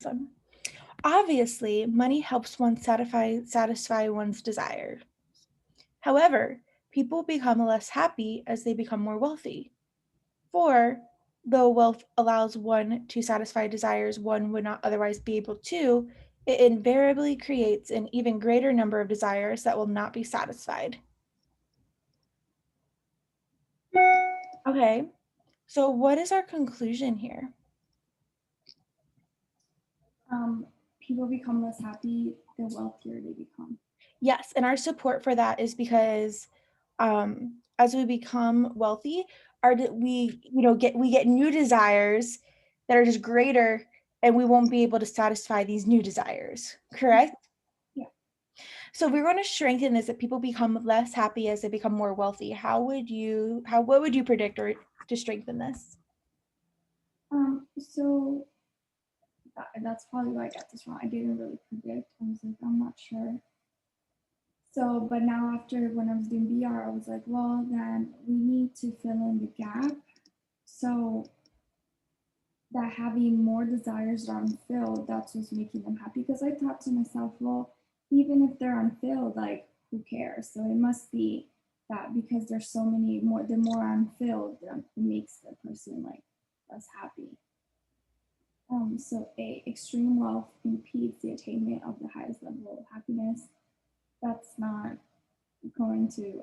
Awesome. Obviously, money helps one satisfy one's desire. However, people become less happy as they become more wealthy. For, though wealth allows one to satisfy desires one would not otherwise be able to, it invariably creates an even greater number of desires that will not be satisfied. Okay, so what is our conclusion here? People become less happy the wealthier they become. Yes, and our support for that is because as we become wealthy, we get new desires that are just greater, and we won't be able to satisfy these new desires. Correct? Yeah. So if we're going to strengthen this, that people become less happy as they become more wealthy. What would you predict or to strengthen this? So that's probably why I got this wrong. I didn't really predict. I was like, I'm not sure. So, but now after when I was doing BR, I was like, well, then we need to fill in the gap. So that having more desires that are unfilled, that's what's making them happy. Because I thought to myself, well, even if they're unfilled, like who cares? So it must be that because there's so many more, the more unfilled, it makes the person like less happy. So extreme wealth impedes the attainment of the highest level of happiness. That's not going to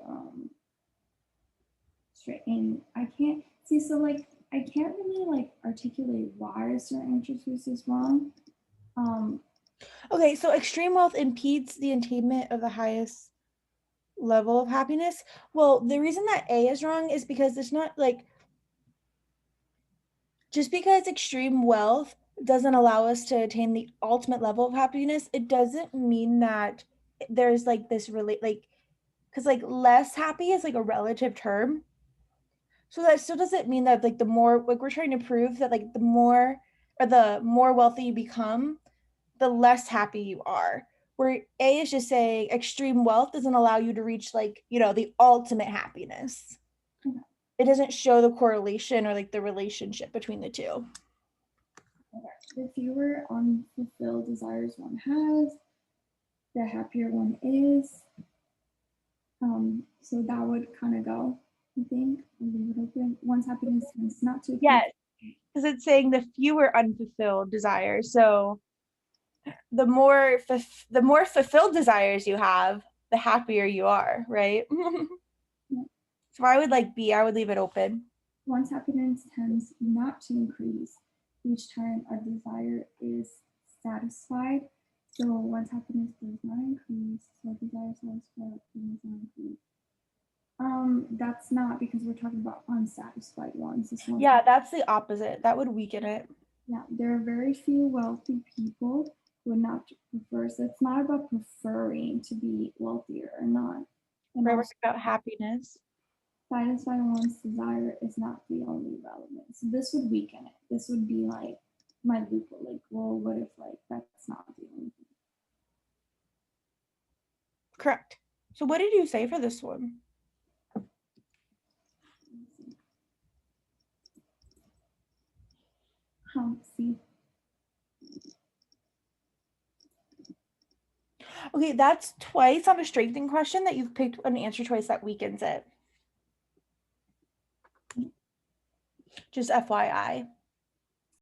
straighten. I can't see. So like I can't really like articulate why a certain choice is wrong. Okay, so extreme wealth impedes the attainment of the highest level of happiness. Well, the reason that A is wrong is because it's not like just because extreme wealth doesn't allow us to attain the ultimate level of happiness, it doesn't mean that there's like this really like because like less happy is like a relative term. So that still doesn't mean that like the more like we're trying to prove that like the more wealthy you become, the less happy you are. Where A is just saying extreme wealth doesn't allow you to reach like, the ultimate happiness. It doesn't show the correlation or like the relationship between the two. The fewer unfulfilled desires one has, the happier one is. So that would kind of go, I think, and leave it open. One's happiness is not to. Yes, because it's saying the fewer unfulfilled desires. So the more fulfilled desires you have, the happier you are, right? So I would like B, I would leave it open. One's happiness tends not to increase each time a desire is satisfied. So one's happiness does not increase, so desire satisfied does not increase. That's not because we're talking about unsatisfied ones. Yeah, that's the opposite. That would weaken it. Yeah, there are very few wealthy people who would not prefer. So it's not about preferring to be wealthier or not. And We're also, about happiness. satisfying one's desire is not the only relevant. So this would weaken it. This would be like my loophole. Like, well, what if like that's not the only thing? Correct. So what did you say for this one? See. Okay, that's twice on a strengthening question that you've picked an answer choice that weakens it. Just FYI.